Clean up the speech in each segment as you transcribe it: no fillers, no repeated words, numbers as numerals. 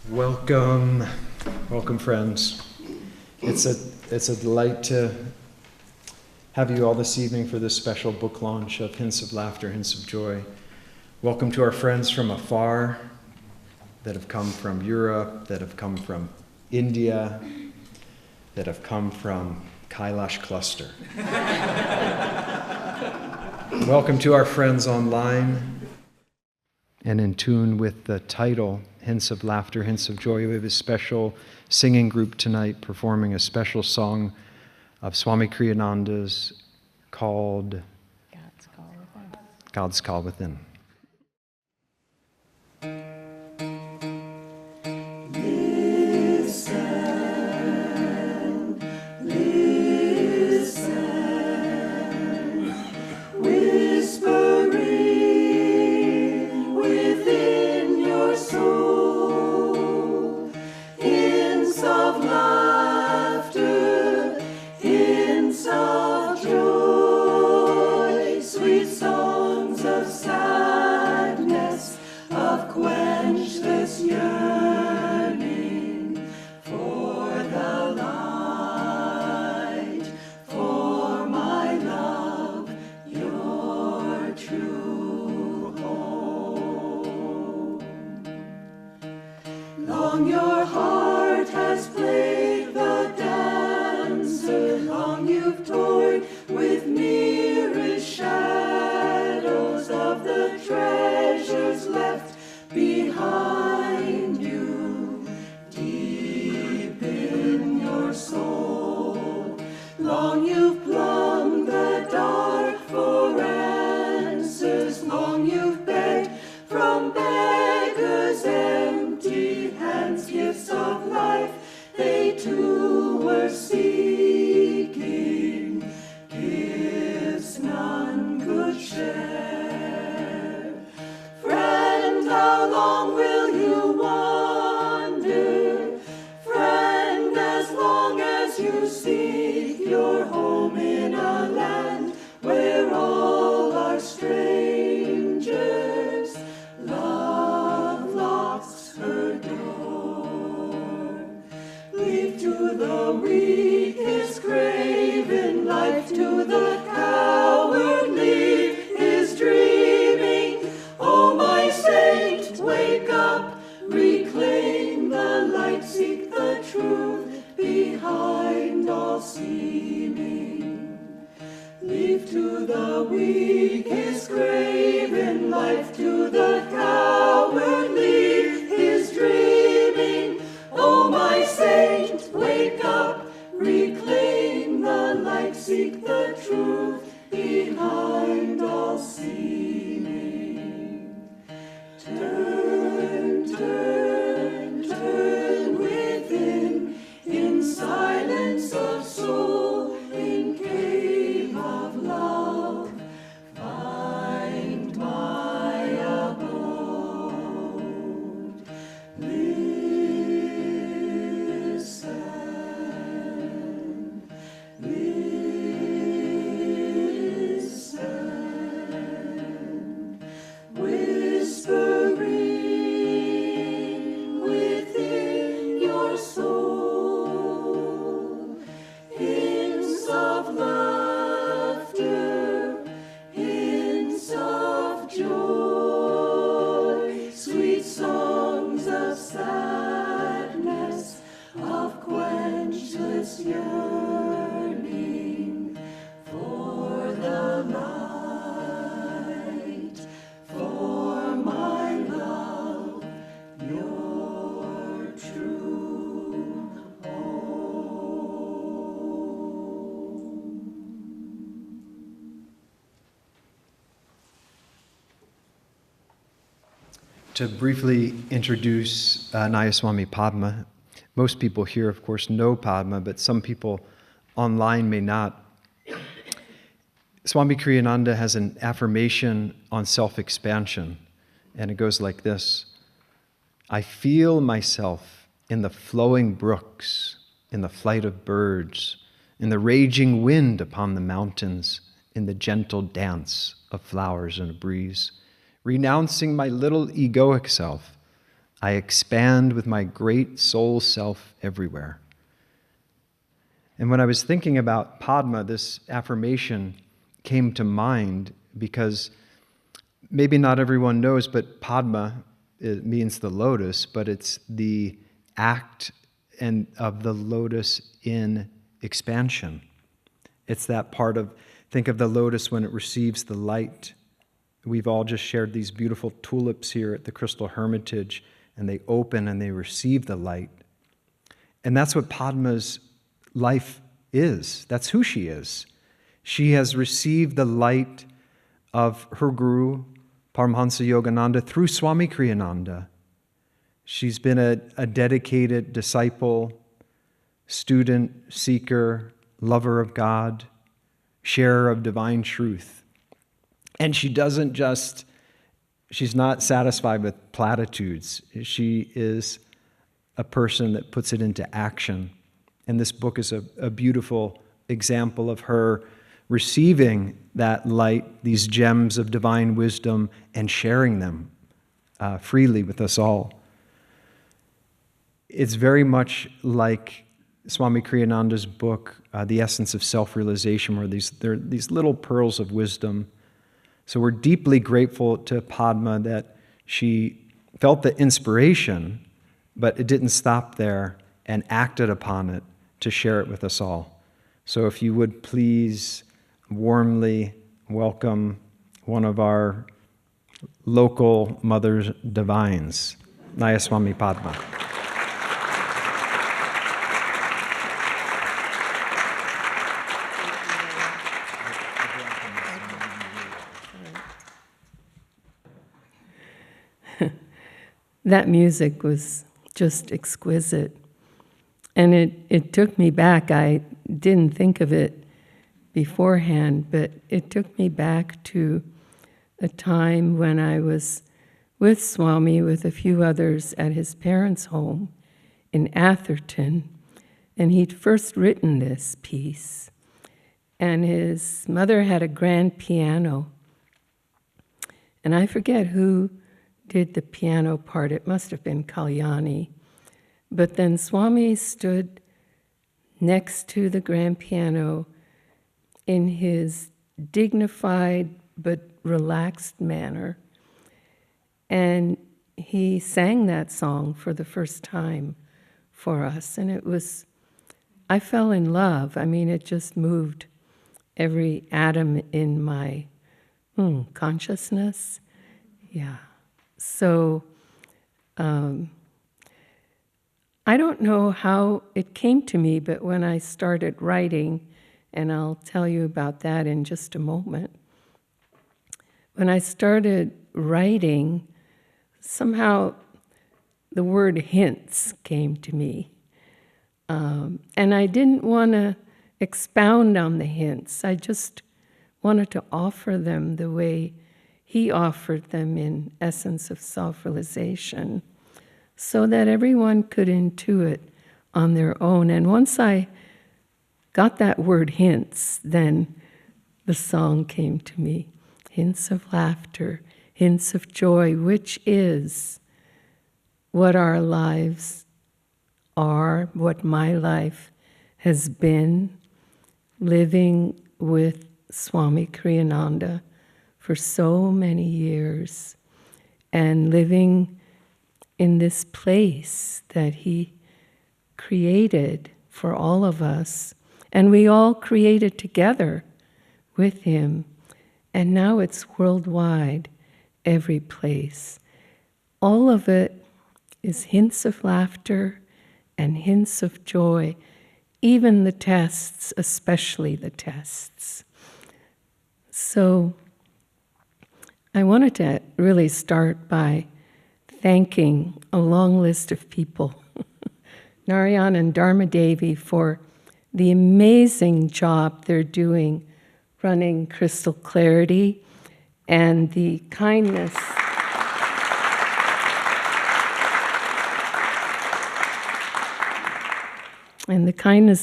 Welcome, welcome friends. It's a delight to have you all this evening for this special book launch of Hints of Laughter, Hints of Joy. Welcome to our friends from afar that have come from Europe, that have come from India, that have come from Kailash Cluster. Welcome to our friends online. And in tune with the title, Hints of Laughter, Hints of Joy, we have a special singing group tonight performing a special song of Swami Kriyananda's called God's Call Within. God's Call Within. Long your heart has played the dancer, long you've toyed with mirror shadows of the treasures left behind you, deep in your soul. Long you've plumbed the dark for answers, long you've begged from beggars empty hands, gifts of life they too were seeking, gifts none could share. Friend, how long will you wander? Friend, as long as you seek your home in a land where all are strangers, love locks her door. Leave to the weak his craven life, to the cowardly his dreaming. Oh, my saint, wake up, reclaim the light, seek the truth behind all seeming. Leave to the weak his craven life, to the cowardly his dreaming. Oh, my saint, wake up, reclaim the light, seek the truth behind all seeming. Turn, turn, turn within, in silence of soul, in cave of love, find my abode. Listen, listen, whispering within your soul, hints of laughter, hints of joy, sweet songs of sadness, of quenchless yearning for the light, for my love, your true home. To briefly introduce Nayaswami Padma, most people here, of course, know Padma, but some people online may not. Swami Kriyananda has an affirmation on self-expansion, and it goes like this: I feel myself in the flowing brooks, in the flight of birds, in the raging wind upon the mountains, in the gentle dance of flowers in a breeze. Renouncing my little egoic self, I expand with my great soul self everywhere. And when I was thinking about Padma, this affirmation came to mind because maybe not everyone knows, but Padma, it means the lotus, but it's the act and of the lotus in expansion. It's that part of, think of the lotus when it receives the light. We've all just shared these beautiful tulips here at the Crystal Hermitage, and they open and they receive the light. And that's what Padma's life is. That's who she is. She has received the light of her guru, Paramhansa Yogananda, through Swami Kriyananda. She's been a dedicated disciple, student, seeker, lover of God, sharer of divine truth. And she doesn't just, she's not satisfied with platitudes. She is a person that puts it into action. And this book is a beautiful example of her receiving that light, these gems of divine wisdom, and sharing them freely with us all. It's very much like Swami Kriyananda's book, The Essence of Self-Realization, where there are these little pearls of wisdom. So we're deeply grateful to Padma that she felt the inspiration, but it didn't stop there, and acted upon it to share it with us all. So if you would please warmly welcome one of our local Mothers Divines, Nayaswami Padma. That music was just exquisite. And it took me back. I didn't think of it beforehand, but it took me back to a time when I was with Swami, with a few others, at his parents' home in Atherton. And he'd first written this piece. And his mother had a grand piano. And I forget who did the piano part. It must have been Kalyani. But then Swami stood next to the grand piano in his dignified but relaxed manner. And he sang that song for the first time for us. And it was, I fell in love. I mean, it just moved every atom in my consciousness. Yeah. So I don't know how it came to me, but when I started writing, and I'll tell you about that in just a moment, when I started writing, somehow the word hints came to me. And I didn't want to expound on the hints. I just wanted to offer them the way he offered them in Essence of Self-Realization, so that everyone could intuit on their own. And once I got that word hints, then the song came to me. Hints of laughter, hints of joy, which is what our lives are, what my life has been, living with Swami Kriyananda for so many years, and living in this place that he created for all of us. And we all created together with him. And now it's worldwide, every place. All of it is hints of laughter and hints of joy, even the tests, especially the tests. So I wanted to really start by thanking a long list of people. Narayan and Dharma Devi for the amazing job they're doing running Crystal Clarity, and the kindness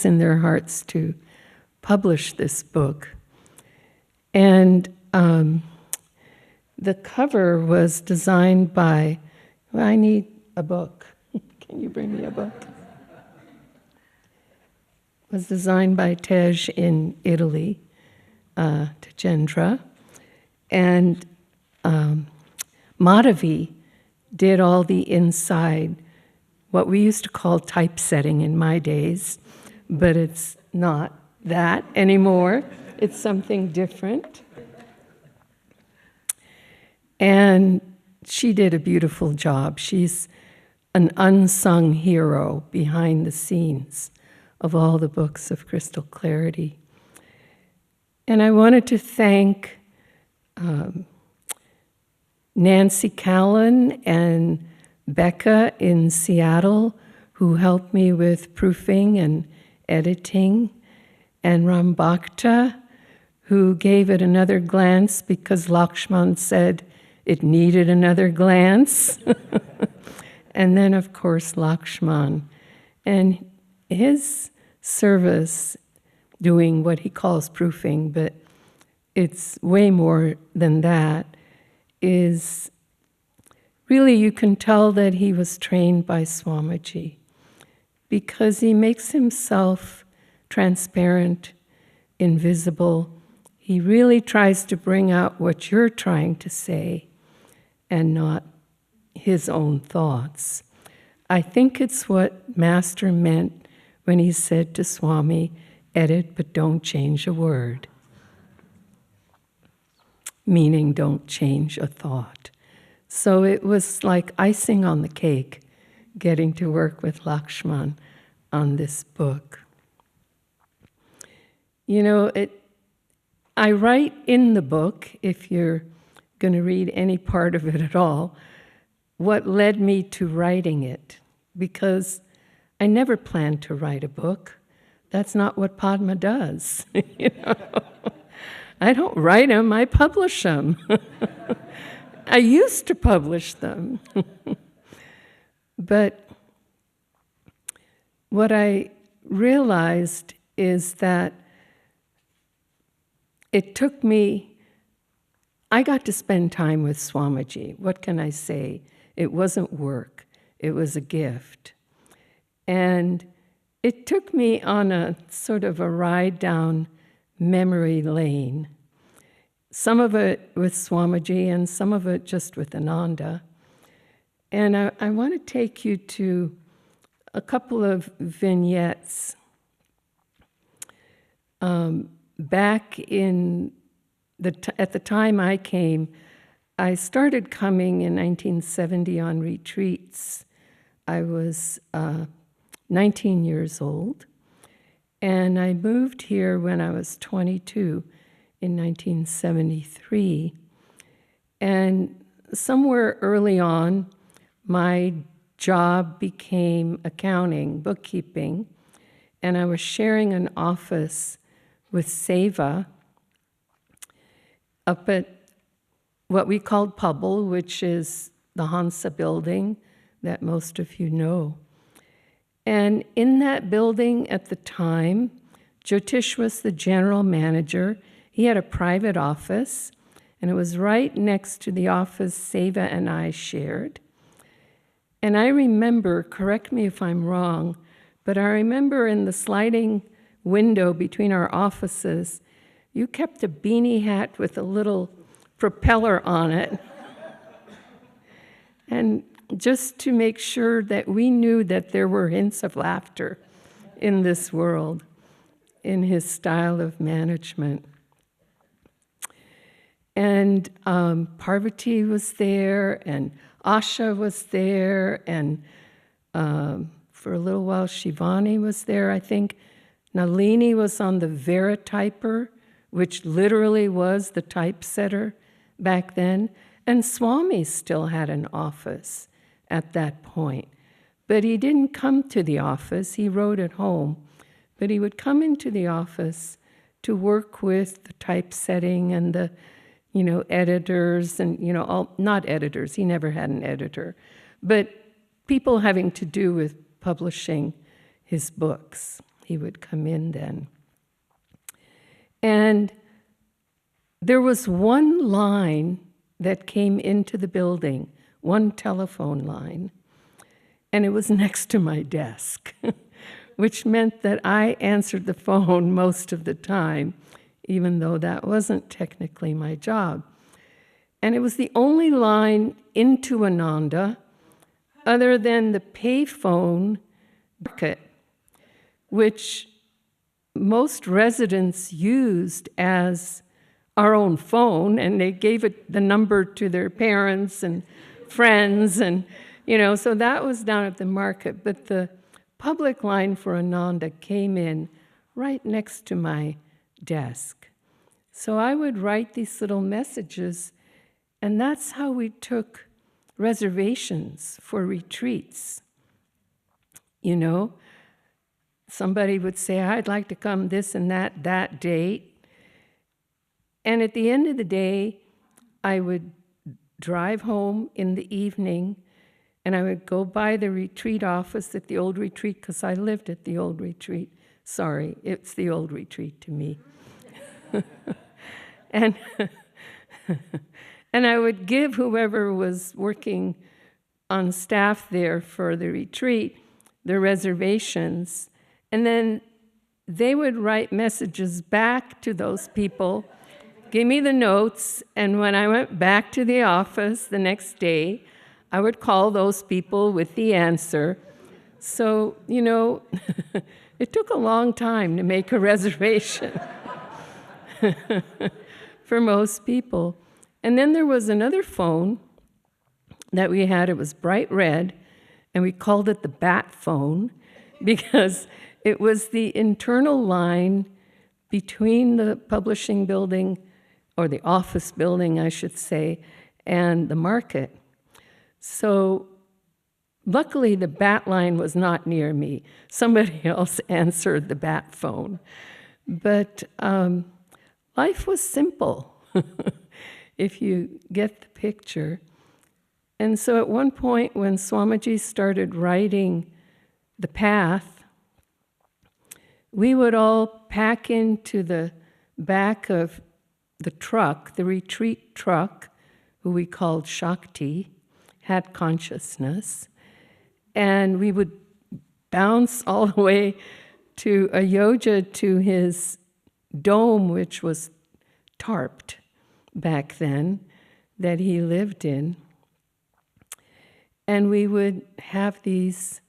in their hearts to publish this book. And the cover was designed by, I need a book. Can you bring me a book? It was designed by Tej in Italy, Tejendra. And Madhavi did all the inside, what we used to call typesetting in my days, but it's not that anymore. It's something different. And she did a beautiful job. She's an unsung hero behind the scenes of all the books of crystal clarity. And I wanted to thank Nancy Callan and Becca in Seattle, who helped me with proofing and editing, and Ram Bhakta, who gave it another glance because Lakshman said it needed another glance. And then, of course, Lakshman. And his service, doing what he calls proofing, but it's way more than that, is really, you can tell that he was trained by Swamiji because he makes himself transparent, invisible. He really tries to bring out what you're trying to say and not his own thoughts. I think it's what Master meant when he said to Swami, edit but don't change a word. Meaning don't change a thought. So it was like icing on the cake, getting to work with Lakshman on this book. You know, I write in the book, if you're going to read any part of it at all, what led me to writing it, because I never planned to write a book. That's not what Padma does. You know? I don't write them, I publish them. I used to publish them. But what I realized is that it took me, I got to spend time with Swamiji. What can I say? It wasn't work, it was a gift. And it took me on a sort of a ride down memory lane. Some of it with Swamiji and some of it just with Ananda. And I want to take you to a couple of vignettes. Back in at the time I came, I started coming in 1970 on retreats. I was 19 years old, and I moved here when I was 22 in 1973. And somewhere early on, my job became accounting, bookkeeping, and I was sharing an office with Seva up at what we called Pubble, which is the Hansa building that most of you know. And in that building at the time, Jyotish was the general manager. He had a private office, and it was right next to the office Seva and I shared. And I remember, correct me if I'm wrong, but I remember in the sliding window between our offices, you kept a beanie hat with a little propeller on it. And just to make sure that we knew that there were hints of laughter in this world, in his style of management. And Parvati was there, and Asha was there, and for a little while Shivani was there, I think. Nalini was on the Verityper, which literally was the typesetter back then. And Swami still had an office at that point. But he didn't come to the office, he wrote at home. But he would come into the office to work with the typesetting and the, editors and, not editors, he never had an editor, but people having to do with publishing his books. He would come in then. And there was one line that came into the building, one telephone line, and it was next to my desk, which meant that I answered the phone most of the time, even though that wasn't technically my job. And it was the only line into Ananda other than the payphone market, which most residents used as our own phone, and they gave it the number to their parents and friends, and so that was down at the market. But the public line for Ananda came in right next to my desk. So I would write these little messages, and that's how we took reservations for retreats. Somebody would say, I'd like to come this and that date. And at the end of the day, I would drive home in the evening, and I would go by the retreat office at the old retreat, because I lived at the old retreat. Sorry, it's the old retreat to me. And I would give whoever was working on staff there for the retreat the reservations, and then they would write messages back to those people, give me the notes, and when I went back to the office the next day, I would call those people with the answer. So, it took a long time to make a reservation for most people. And then there was another phone that we had. It was bright red, and we called it the bat phone because it was the internal line between the publishing building, or the office building, I should say, and the market. So luckily, the bat line was not near me. Somebody else answered the bat phone. But life was simple, if you get the picture. And so at one point, when Swamiji started writing The Path, we would all pack into the back of the truck, the retreat truck, who we called Shakti, had consciousness, and we would bounce all the way to Ayodhya, to his dome, which was tarped back then, that he lived in. And we would have these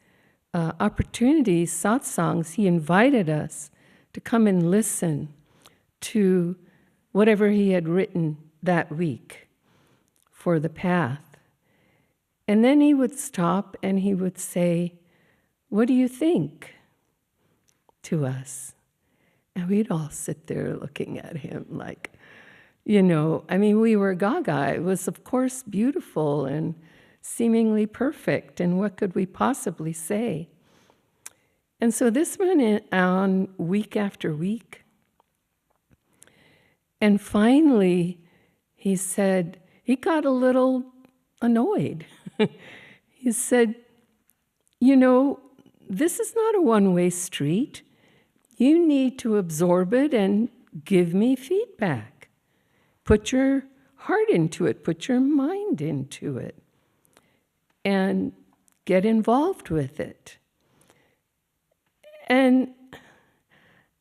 opportunities, satsangs. He invited us to come and listen to whatever he had written that week for the path. And then he would stop and he would say, "What do you think?" to us. And we'd all sit there looking at him like, we were gaga. It was, of course, beautiful and seemingly perfect, and what could we possibly say? And so this went on week after week. And finally, he said, he got a little annoyed. He said, this is not a one-way street. You need to absorb it and give me feedback. Put your heart into it, put your mind into it, and get involved with it. And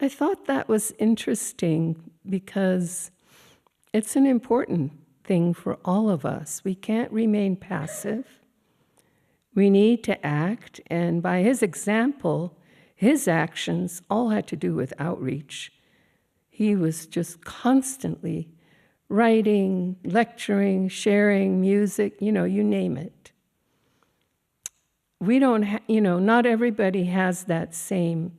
I thought that was interesting because it's an important thing for all of us. We can't remain passive. We need to act, and by his example, his actions all had to do with outreach. He was just constantly writing, lecturing, sharing, music, you name it. We don't, not everybody has that same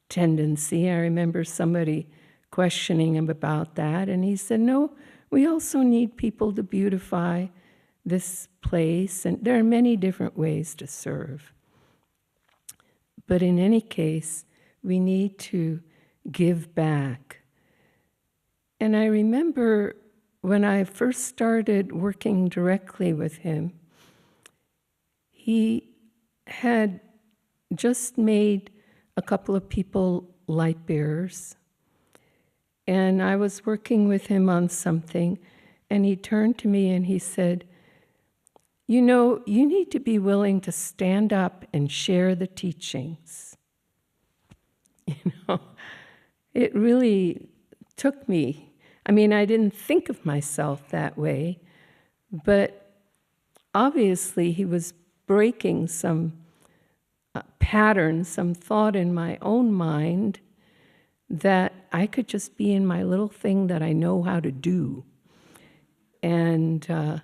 tendency. I remember somebody questioning him about that, and he said, no, we also need people to beautify this place, and there are many different ways to serve. But in any case, we need to give back. And I remember when I first started working directly with him, he had just made a couple of people light bearers. And I was working with him on something, and he turned to me and he said, you know, you need to be willing to stand up and share the teachings. You know, it really took me. I mean, I didn't think of myself that way, but obviously he was breaking some pattern, some thought in my own mind that I could just be in my little thing that I know how to do. And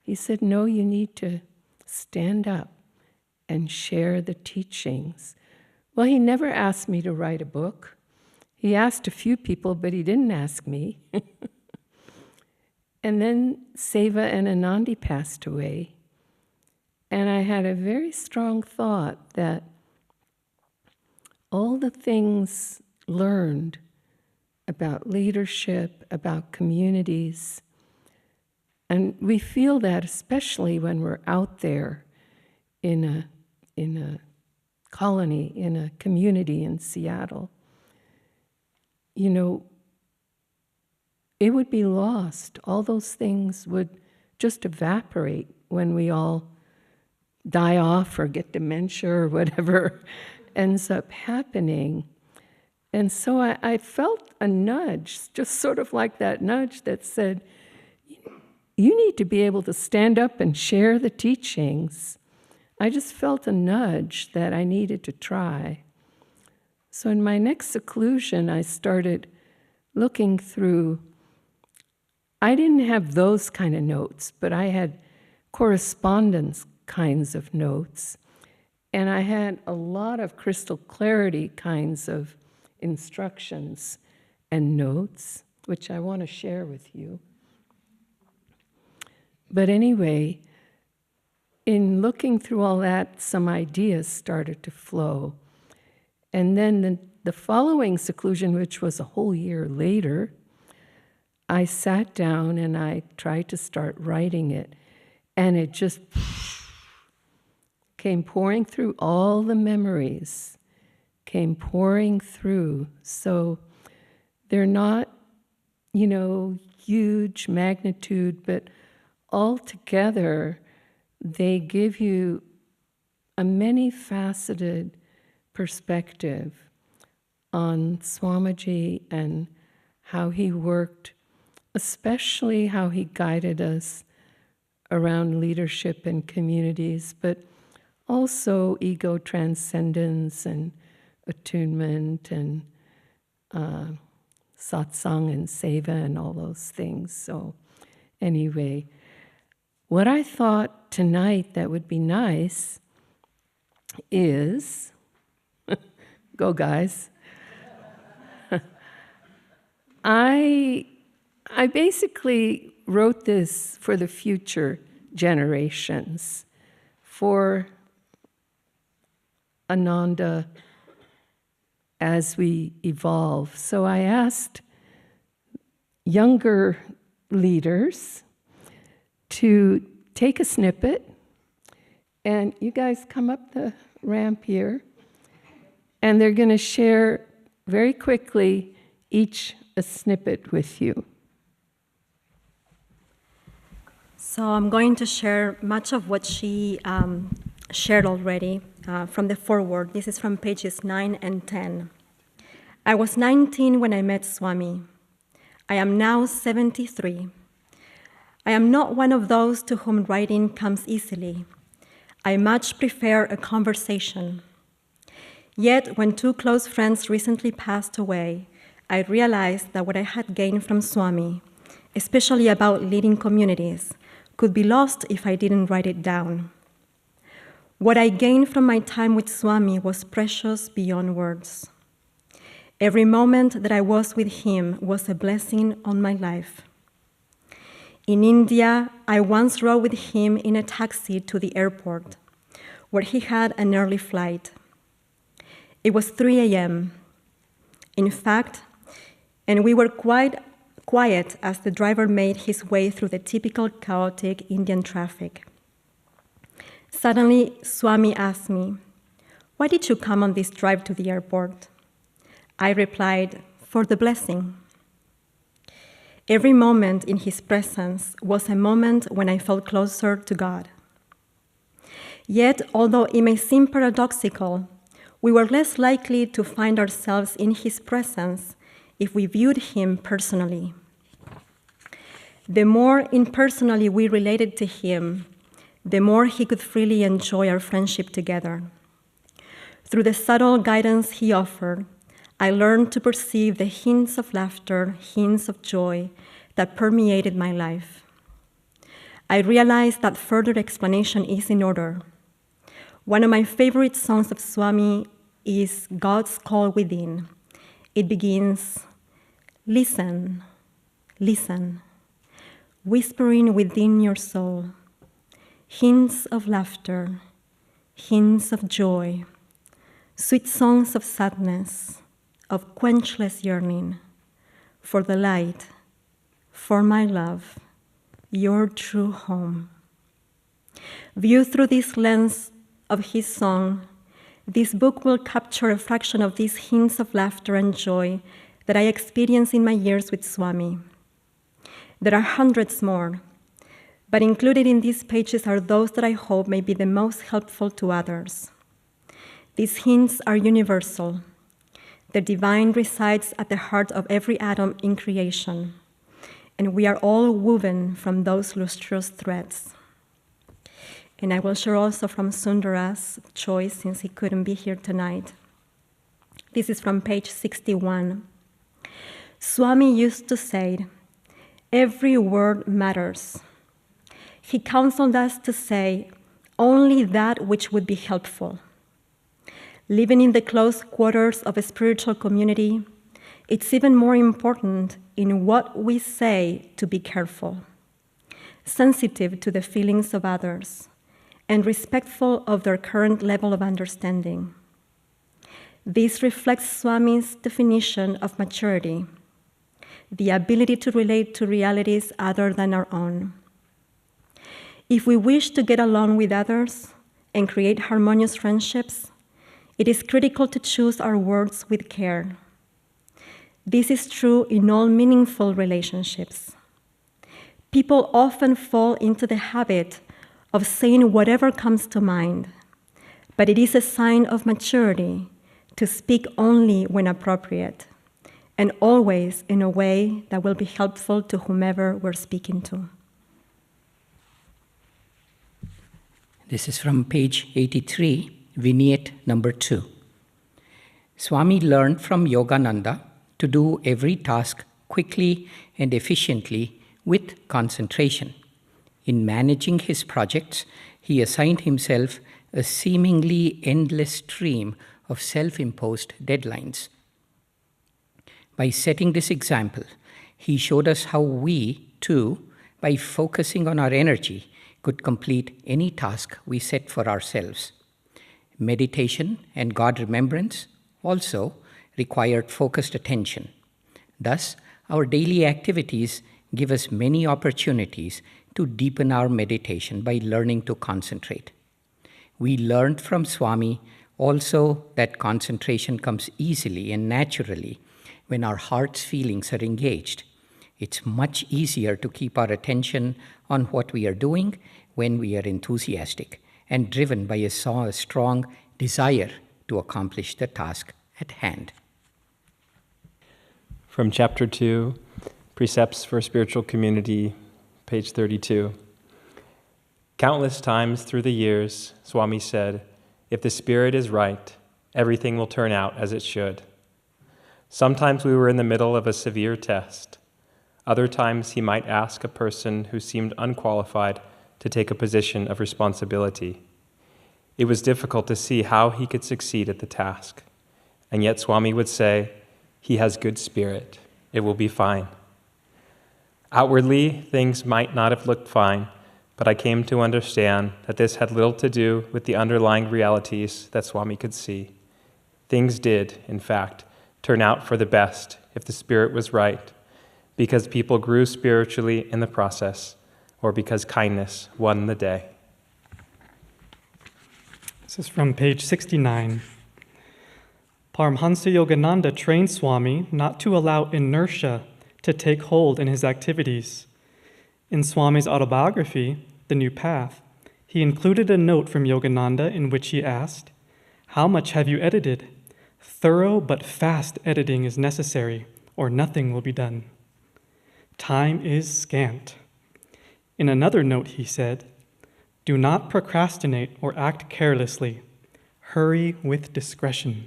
he said, no, you need to stand up and share the teachings. Well, he never asked me to write a book. He asked a few people, but he didn't ask me. And then Seva and Ananda passed away. And I had a very strong thought that all the things learned about leadership, about communities, and we feel that especially when we're out there in a colony, in a community in Seattle. You know, it would be lost. All those things would just evaporate when we all die off or get dementia or whatever ends up happening. And so I felt a nudge, just sort of like that nudge that said, you need to be able to stand up and share the teachings. I just felt a nudge that I needed to try. So in my next seclusion, I started looking through. I didn't have those kind of notes, but I had correspondence kinds of notes. And I had a lot of crystal clarity kinds of instructions and notes, which I want to share with you. But anyway, in looking through all that, some ideas started to flow. And then the following seclusion, which was a whole year later, I sat down and I tried to start writing it. And it just came pouring through. All the memories came pouring through. So they're not, you know, huge magnitude, but all together, they give you a many-faceted perspective on Swamiji and how he worked, especially how he guided us around leadership and communities, but also ego transcendence and attunement and satsang and seva and all those things. So anyway, what I thought tonight that would be nice is, go guys, I basically wrote this for the future generations, for Ananda as we evolve. So I asked younger leaders to take a snippet, and you guys come up the ramp here, and they're going to share very quickly each a snippet with you. So I'm going to share much of what she shared already from the foreword. This is from pages 9 and 10. I was 19 when I met Swami. I am now 73. I am not one of those to whom writing comes easily. I much prefer a conversation. Yet, when two close friends recently passed away, I realized that what I had gained from Swami, especially about leading communities, could be lost if I didn't write it down. What I gained from my time with Swami was precious beyond words. Every moment that I was with him was a blessing on my life. In India, I once rode with him in a taxi to the airport, where he had an early flight. It was 3 a.m. In fact, and we were quite quiet as the driver made his way through the typical chaotic Indian traffic. Suddenly, Swami asked me, "Why did you come on this drive to the airport?" I replied, "For the blessing." Every moment in his presence was a moment when I felt closer to God. Yet, although it may seem paradoxical, we were less likely to find ourselves in his presence if we viewed him personally. The more impersonally we related to him, the more he could freely enjoy our friendship together. Through the subtle guidance he offered, I learned to perceive the hints of laughter, hints of joy that permeated my life. I realized that further explanation is in order. One of my favorite songs of Swami is God's Call Within. It begins, "Listen, listen, whispering within your soul, hints of laughter, hints of joy, sweet songs of sadness, of quenchless yearning, for the light, for my love, your true home." Viewed through this lens of his song, this book will capture a fraction of these hints of laughter and joy that I experienced in my years with Swami. There are hundreds more, but included in these pages are those that I hope may be the most helpful to others. These hints are universal. The divine resides at the heart of every atom in creation, and we are all woven from those lustrous threads. And I will share also from Sundara's choice, since he couldn't be here tonight. This is from page 61. Swami used to say, "Every word matters." He counseled us to say only that which would be helpful. Living in the close quarters of a spiritual community, it's even more important in what we say to be careful, sensitive to the feelings of others, and respectful of their current level of understanding. This reflects Swami's definition of maturity, the ability to relate to realities other than our own. If we wish to get along with others and create harmonious friendships, it is critical to choose our words with care. This is true in all meaningful relationships. People often fall into the habit of saying whatever comes to mind, but it is a sign of maturity to speak only when appropriate, and always in a way that will be helpful to whomever we're speaking to. This is from page 83, vignette number 2. Swami learned from Yogananda to do every task quickly and efficiently with concentration. In managing his projects, he assigned himself a seemingly endless stream of self-imposed deadlines. By setting this example, he showed us how we, too, by focusing on our energy, could complete any task we set for ourselves. Meditation and God remembrance also required focused attention. Thus, our daily activities give us many opportunities to deepen our meditation by learning to concentrate. We learned from Swami also that concentration comes easily and naturally when our heart's feelings are engaged. It's much easier to keep our attention on what we are doing when we are enthusiastic and driven by a strong desire to accomplish the task at hand. From Chapter 2, Precepts for Spiritual Community, page 32. Countless times through the years, Swami said, "If the spirit is right, everything will turn out as it should." Sometimes we were in the middle of a severe test. Other times he might ask a person who seemed unqualified to take a position of responsibility. It was difficult to see how he could succeed at the task. And yet Swami would say, "He has good spirit. It will be fine." Outwardly, things might not have looked fine, but I came to understand that this had little to do with the underlying realities that Swami could see. Things did, in fact, turn out for the best if the spirit was right, because people grew spiritually in the process, or because kindness won the day. This is from page 69. Paramhansa Yogananda trained Swami not to allow inertia to take hold in his activities. In Swami's autobiography, The New Path, He included a note from Yogananda in which he asked, "How much have you edited? Thorough but fast editing is necessary, or nothing will be done. Time is scant." In another note he said, "Do not procrastinate or act carelessly. Hurry with discretion."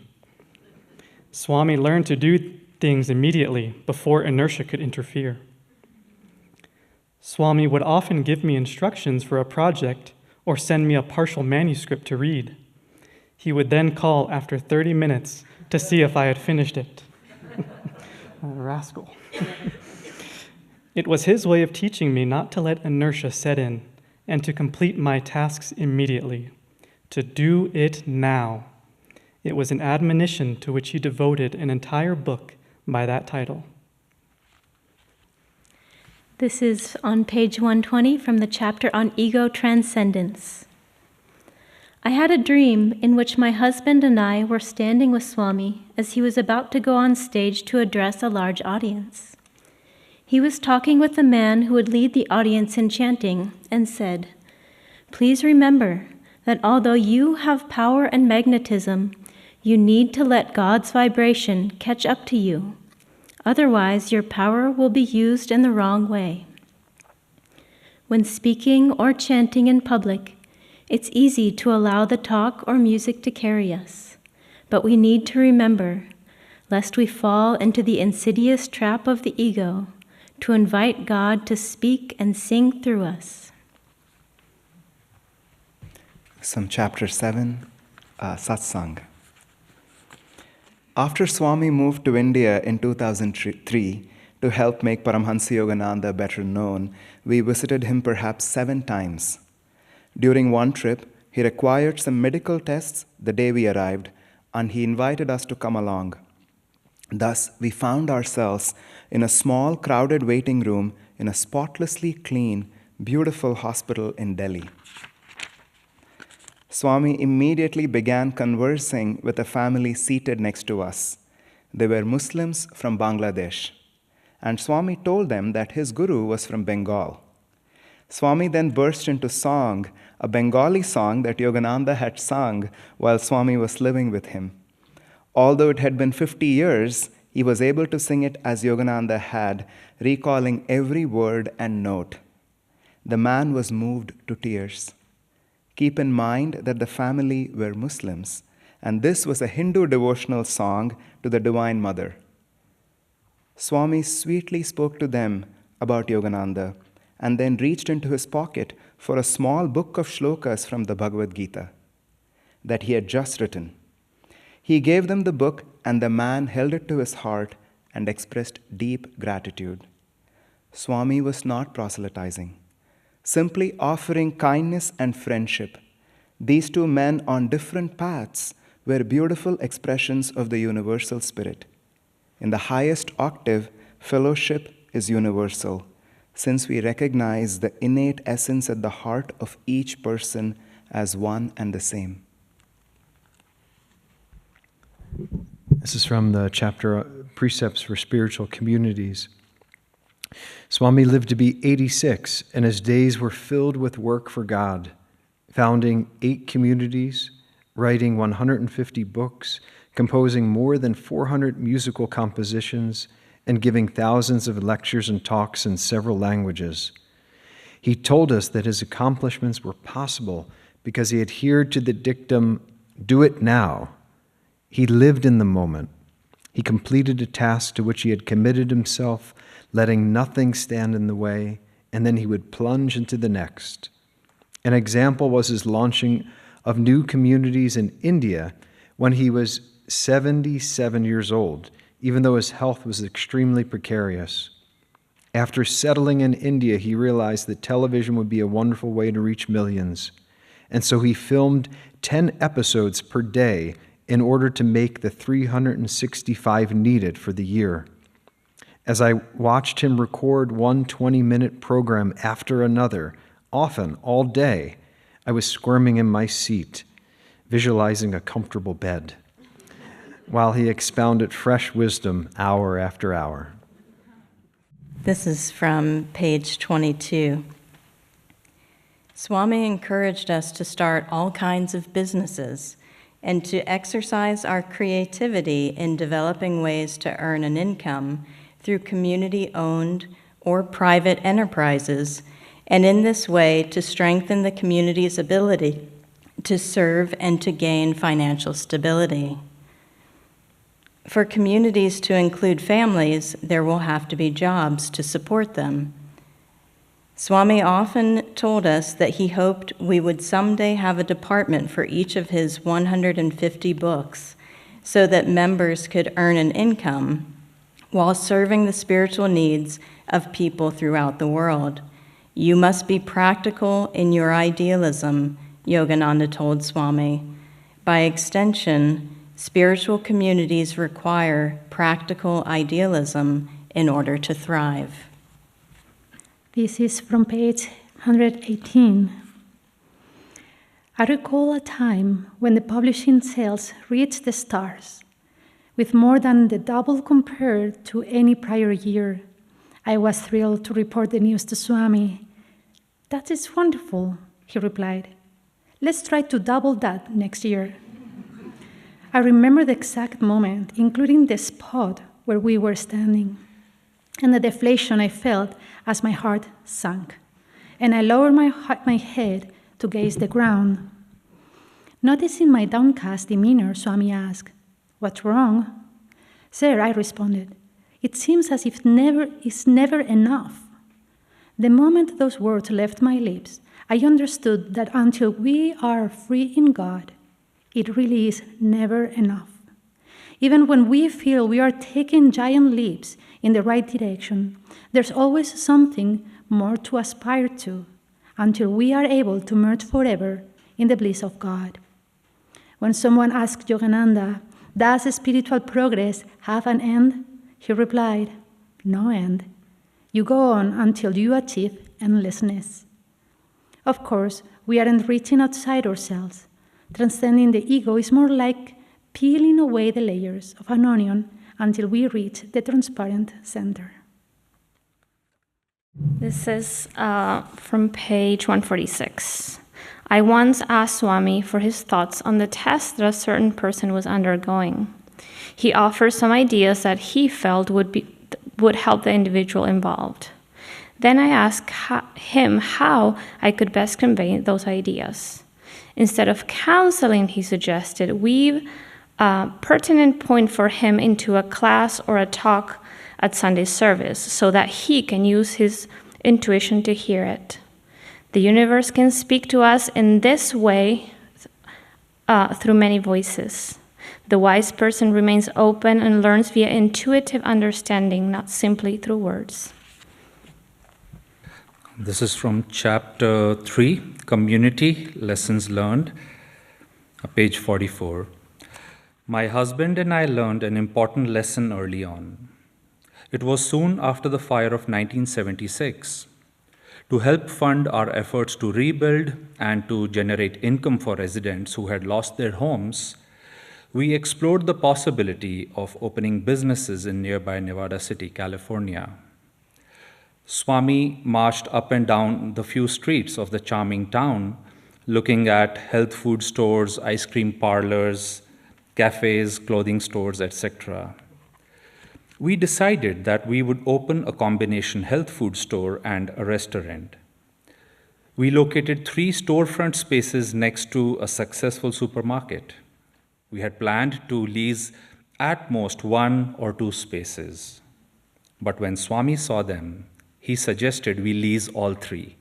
Swami learned to do things immediately before inertia could interfere. Swami would often give me instructions for a project or send me a partial manuscript to read. He would then call after 30 minutes to see if I had finished it. Rascal. It was his way of teaching me not to let inertia set in and to complete my tasks immediately, to do it now. It was an admonition to which he devoted an entire book by that title. This is on page 120 from the chapter on ego transcendence. I had a dream in which my husband and I were standing with Swami as he was about to go on stage to address a large audience. He was talking with the man who would lead the audience in chanting and said, "Please remember that although you have power and magnetism, you need to let God's vibration catch up to you. Otherwise, your power will be used in the wrong way. When speaking or chanting in public, it's easy to allow the talk or music to carry us. But we need to remember, lest we fall into the insidious trap of the ego, to invite God to speak and sing through us." From chapter 7, Satsang. After Swami moved to India in 2003 to help make Paramhansa Yogananda better known, we visited him perhaps 7 times. During one trip, he required some medical tests the day we arrived, and he invited us to come along. Thus, we found ourselves in a small, crowded waiting room in a spotlessly clean, beautiful hospital in Delhi. Swami immediately began conversing with a family seated next to us. They were Muslims from Bangladesh, and Swami told them that his guru was from Bengal. Swami then burst into song, a Bengali song that Yogananda had sung while Swami was living with him. Although it had been 50 years, he was able to sing it as Yogananda had, recalling every word and note. The man was moved to tears. Keep in mind that the family were Muslims, and this was a Hindu devotional song to the Divine Mother. Swami sweetly spoke to them about Yogananda and then reached into his pocket for a small book of shlokas from the Bhagavad Gita that he had just written. He gave them the book, and the man held it to his heart and expressed deep gratitude. Swami was not proselytizing, simply offering kindness and friendship. These two men on different paths were beautiful expressions of the universal spirit. In the highest octave, fellowship is universal, since we recognize the innate essence at the heart of each person as one and the same. This is from the chapter Precepts for Spiritual Communities. Swami lived to be 86, and his days were filled with work for God, founding 8 communities, writing 150 books, composing more than 400 musical compositions, and giving thousands of lectures and talks in several languages. He told us that his accomplishments were possible because he adhered to the dictum, "Do it now." He lived in the moment. He completed a task to which he had committed himself, letting nothing stand in the way, and then he would plunge into the next. An example was his launching of new communities in India when he was 77 years old, even though his health was extremely precarious. After settling in India, he realized that television would be a wonderful way to reach millions, and so he filmed 10 episodes per day in order to make the 365 needed for the year. As I watched him record one 20-minute program after another, often all day, I was squirming in my seat, visualizing a comfortable bed, while he expounded fresh wisdom hour after hour. This is from page 22. Swami encouraged us to start all kinds of businesses and to exercise our creativity in developing ways to earn an income through community-owned or private enterprises, and in this way to strengthen the community's ability to serve and to gain financial stability. For communities to include families, there will have to be jobs to support them. Swami often told us that he hoped we would someday have a department for each of his 150 books so that members could earn an income while serving the spiritual needs of people throughout the world. You must be practical in your idealism, Yogananda told Swami. By extension, spiritual communities require practical idealism in order to thrive. This is from page 118. I recall a time when the publishing sales reached the stars, with more than the double compared to any prior year. I was thrilled to report the news to Swami. "That is wonderful," he replied. "Let's try to double that next year." I remember the exact moment, including the spot where we were standing, and the deflation I felt as my heart sank, and I lowered my head to gaze the ground. Noticing my downcast demeanor, Swami asked, "What's wrong?" "Sir," I responded, "it seems as if it's never enough." The moment those words left my lips, I understood that until we are free in God, it really is never enough. Even when we feel we are taking giant leaps in the right direction, there's always something more to aspire to until we are able to merge forever in the bliss of God. When someone asked Yogananda, "Does spiritual progress have an end?" he replied, "No end. You go on until you achieve endlessness." Of course, we aren't reaching outside ourselves. Transcending the ego is more like peeling away the layers of an onion until we reach the transparent center. This is from page 146. I once asked Swami for his thoughts on the test that a certain person was undergoing. He offered some ideas that he felt would help the individual involved. Then I asked him how I could best convey those ideas. Instead of counseling, he suggested weave a pertinent point for him into a class or a talk at Sunday service so that he can use his intuition to hear it. The universe can speak to us in this way through many voices. The wise person remains open and learns via intuitive understanding, not simply through words. This is from chapter 3, Community Lessons Learned, page 44. My husband and I learned an important lesson early on. It was soon after the fire of 1976. To help fund our efforts to rebuild and to generate income for residents who had lost their homes, we explored the possibility of opening businesses in nearby Nevada City, California. Swami marched up and down the few streets of the charming town, looking at health food stores, ice cream parlors, cafes, clothing stores, etc. We decided that we would open a combination health food store and a restaurant. We located 3 storefront spaces next to a successful supermarket. We had planned to lease at most 1 or 2 spaces. But when Swami saw them, he suggested we lease all 3.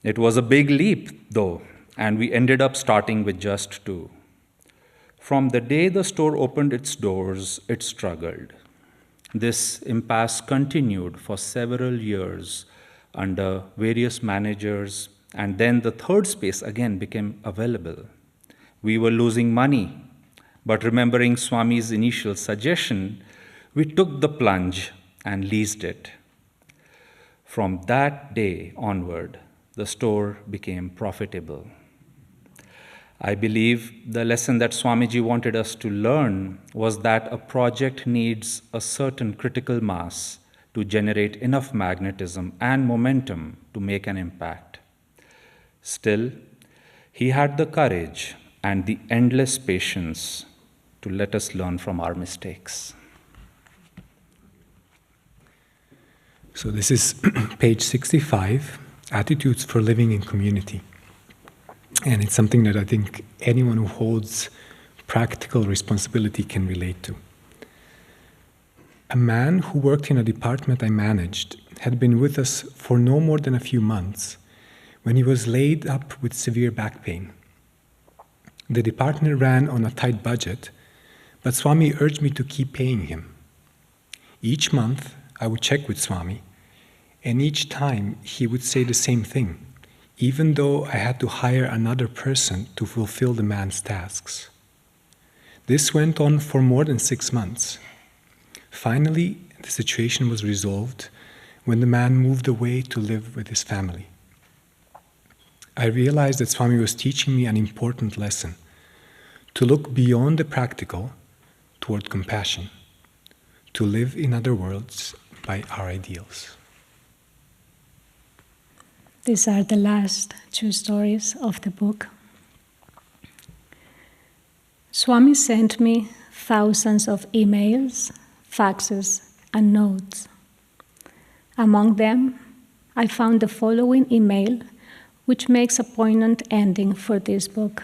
It was a big leap, though, and we ended up starting with just 2. From the day the store opened its doors, it struggled. This impasse continued for several years under various managers, and then the 3rd space again became available. We were losing money, but remembering Swami's initial suggestion, we took the plunge and leased it. From that day onward, the store became profitable. I believe the lesson that Swamiji wanted us to learn was that a project needs a certain critical mass to generate enough magnetism and momentum to make an impact. Still, he had the courage and the endless patience to let us learn from our mistakes. So this is page 65, Attitudes for Living in Community. And it's something that I think anyone who holds practical responsibility can relate to. A man who worked in a department I managed had been with us for no more than a few months when he was laid up with severe back pain. The department ran on a tight budget, but Swami urged me to keep paying him. Each month, I would check with Swami, and each time he would say the same thing, even though I had to hire another person to fulfill the man's tasks. This went on for more than 6 months. Finally, the situation was resolved when the man moved away to live with his family. I realized that Swami was teaching me an important lesson: to look beyond the practical toward compassion, to live, in other words, by our ideals. These are the last 2 stories of the book. Swami sent me thousands of emails, faxes, and notes. Among them, I found the following email, which makes a poignant ending for this book.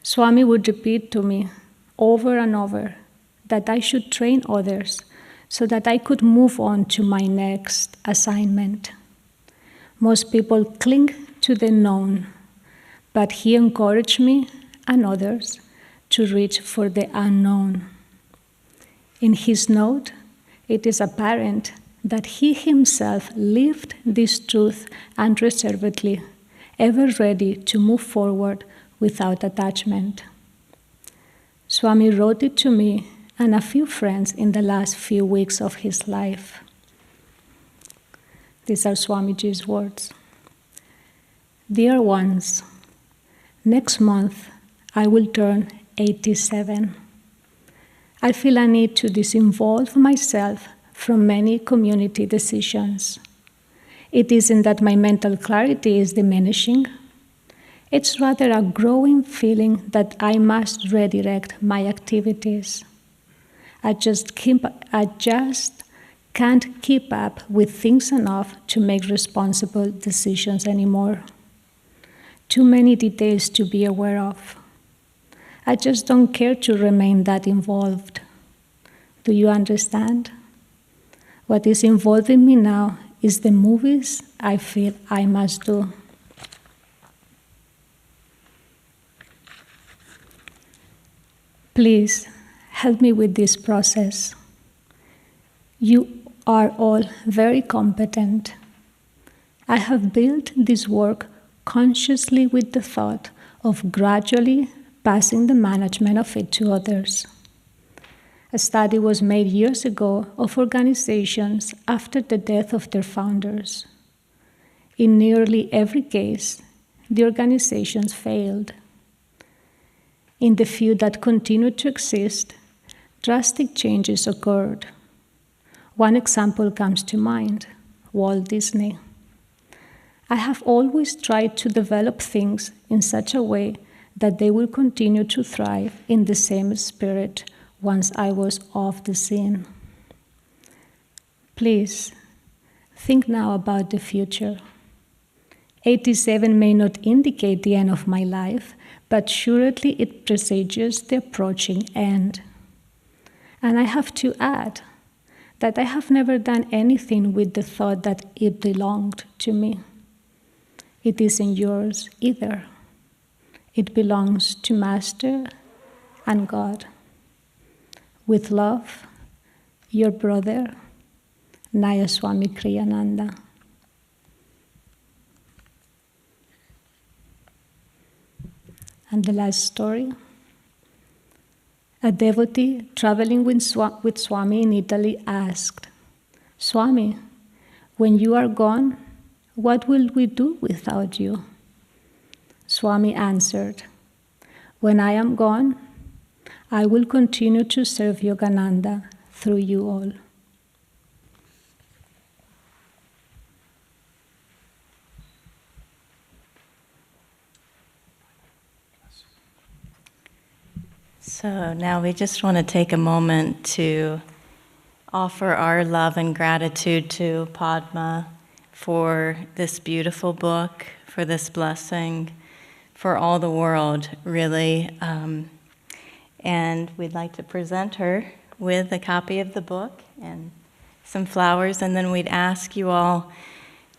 Swami would repeat to me over and over that I should train others so that I could move on to my next assignment. Most people cling to the known, but he encouraged me and others to reach for the unknown. In his note, it is apparent that he himself lived this truth unreservedly, ever ready to move forward without attachment. Swami wrote it to me and a few friends in the last few weeks of his life. These are Swamiji's words. Dear ones, next month I will turn 87. I feel a need to disinvolve myself from many community decisions. It isn't that my mental clarity is diminishing. It's rather a growing feeling that I must redirect my activities. I just can't keep up with things enough to make responsible decisions anymore. Too many details to be aware of. I just don't care to remain that involved. Do you understand? What is involving me now is the movies I feel I must do. Please help me with this process. You are all very competent. I have built this work consciously with the thought of gradually passing the management of it to others. A study was made years ago of organizations after the death of their founders. In nearly every case, the organizations failed. In the few that continued to exist, drastic changes occurred. One example comes to mind: Walt Disney. I have always tried to develop things in such a way that they will continue to thrive in the same spirit once I was off the scene. Please, think now about the future. 87 may not indicate the end of my life, but surely it presages the approaching end. And I have to add that I have never done anything with the thought that it belonged to me. It isn't yours either. It belongs to Master and God. With love, your brother, Nayaswami Kriyananda. And the last story. A devotee traveling with Swami in Italy asked, Swami, when you are gone, what will we do without you? Swami answered, when I am gone, I will continue to serve Yogananda through you all. So now we just want to take a moment to offer our love and gratitude to Padma for this beautiful book, for this blessing, for all the world, really. And we'd like to present her with a copy of the book and some flowers, and then we'd ask you all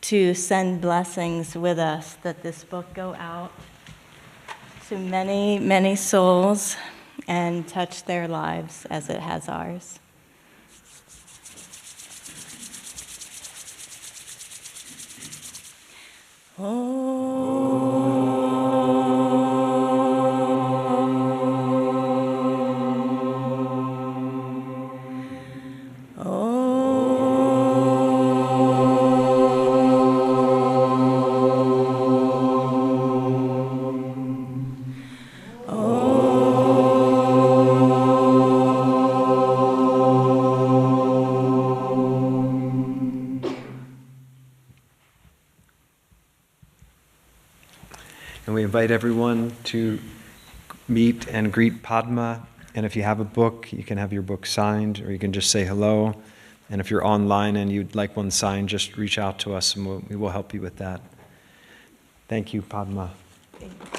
to send blessings with us, that this book go out to many, many souls and touch their lives as it has ours. And we invite everyone to meet and greet Padma. And if you have a book, you can have your book signed, or you can just say hello. And if you're online and you'd like one signed, just reach out to us and we will help you with that. Thank you, Padma. Thank you.